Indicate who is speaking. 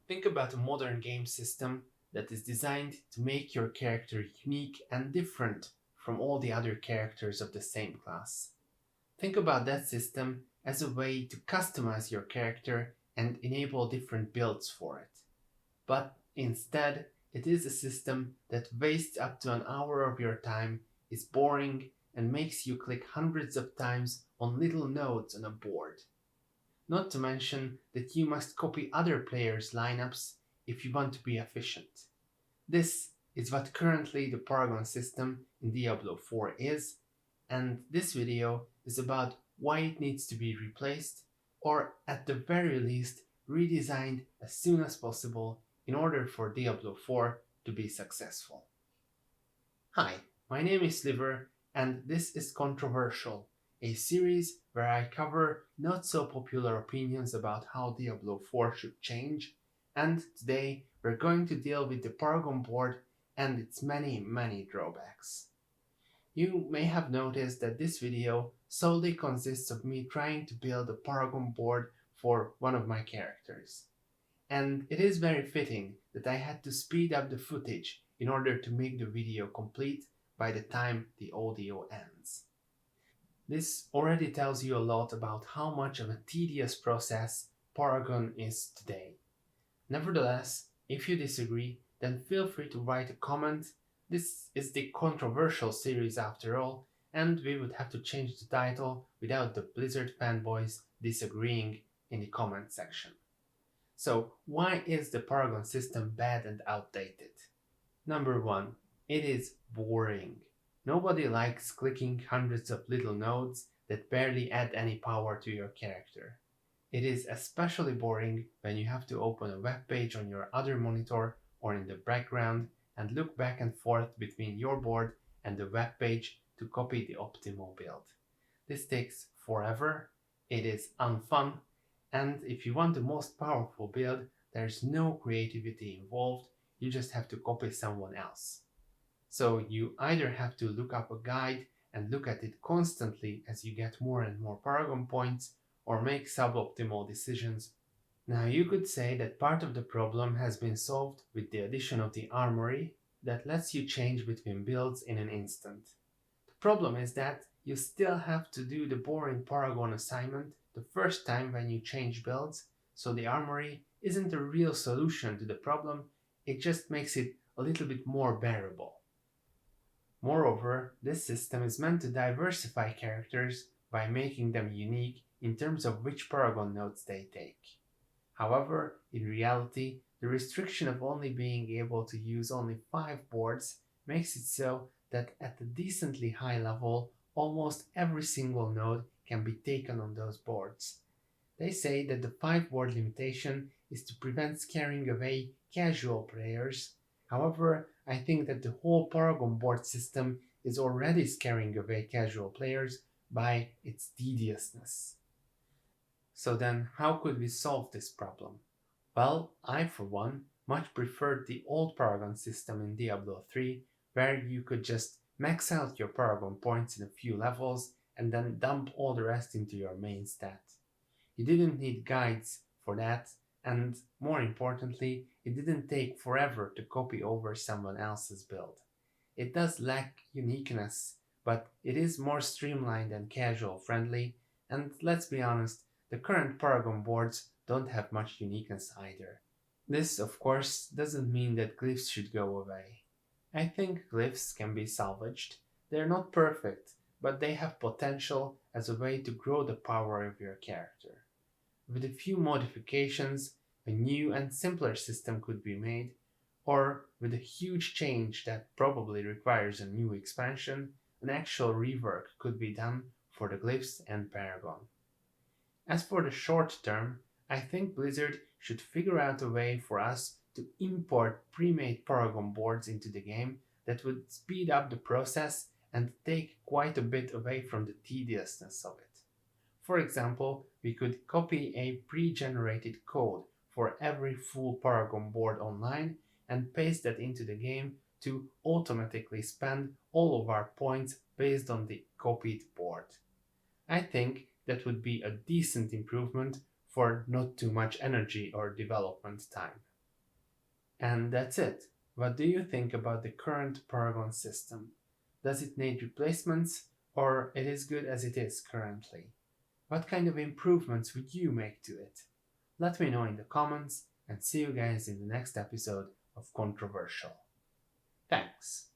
Speaker 1: Think about a modern game system that is designed to make your character unique and different from all the other characters of the same class. Think about that system as a way to customize your character and enable different builds for it. But instead, it is a system that wastes up to an hour of your time, is boring, and makes you click hundreds of times on little nodes on a board. Not to mention that you must copy other players' lineups if you want to be efficient. This is what currently the Paragon system in Diablo 4 is, and this video is about why it needs to be replaced, or at the very least redesigned as soon as possible in order for Diablo 4 to be successful. Hi, my name is Sliver, and this is ControVersial, a series where I cover not so popular opinions about how Diablo 4 should change, and today we're going to deal with the Paragon board and its many drawbacks. You may have noticed that this video solely consists of me trying to build a Paragon board for one of my characters. And it is very fitting that I had to speed up the footage in order to make the video complete by the time the audio ends. This already tells you a lot about how much of a tedious process Paragon is today. Nevertheless, if you disagree, then feel free to write a comment. This is the ControVersial series after all, and we would have to change the title without the Blizzard fanboys disagreeing in the comment section. So, why is the Paragon system bad and outdated? Number 1. It is boring. Nobody likes clicking hundreds of little nodes that barely add any power to your character. It is especially boring when you have to open a web page on your other monitor or in the background and look back and forth between your board and the web page to copy the optimal build. This takes forever, it is unfun, and if you want the most powerful build, there's no creativity involved, you just have to copy someone else. So you either have to look up a guide and look at it constantly as you get more and more Paragon points, or make suboptimal decisions. Now you could say that part of the problem has been solved with the addition of the armory that lets you change between builds in an instant. The problem is that you still have to do the boring Paragon assignment the first time when you change builds, so the armory isn't a real solution to the problem, it just makes it a little bit more bearable. Moreover, this system is meant to diversify characters by making them unique in terms of which Paragon nodes they take. However, in reality, the restriction of only being able to use only 5 boards makes it so that at a decently high level, almost every single node can be taken on those boards. They say that the 5 board limitation is to prevent scaring away casual players. However, I think that the whole Paragon board system is already scaring away casual players by its tediousness. So then, how could we solve this problem? Well, I for one much preferred the old Paragon system in Diablo 3, where you could just max out your Paragon points in a few levels and then dump all the rest into your main stat. You didn't need guides for that, and more importantly, it didn't take forever to copy over someone else's build. It does lack uniqueness, but it is more streamlined and casual friendly, and let's be honest, the current Paragon boards don't have much uniqueness either. This, of course, doesn't mean that glyphs should go away. I think glyphs can be salvaged. They're not perfect, but they have potential as a way to grow the power of your character. With a few modifications, a new and simpler system could be made, or with a huge change that probably requires a new expansion, an actual rework could be done for the glyphs and Paragon. As for the short term, I think Blizzard should figure out a way for us to import pre-made Paragon boards into the game that would speed up the process and take quite a bit away from the tediousness of it. For example, we could copy a pre-generated code for every full Paragon board online and paste that into the game to automatically spend all of our points based on the copied board. I think that would be a decent improvement for not too much energy or development time. And that's it. What do you think about the current Paragon system? Does it need replacements, or it is good as it is currently? What kind of improvements would you make to it? Let me know in the comments, and see you guys in the next episode of ControVersial. Thanks.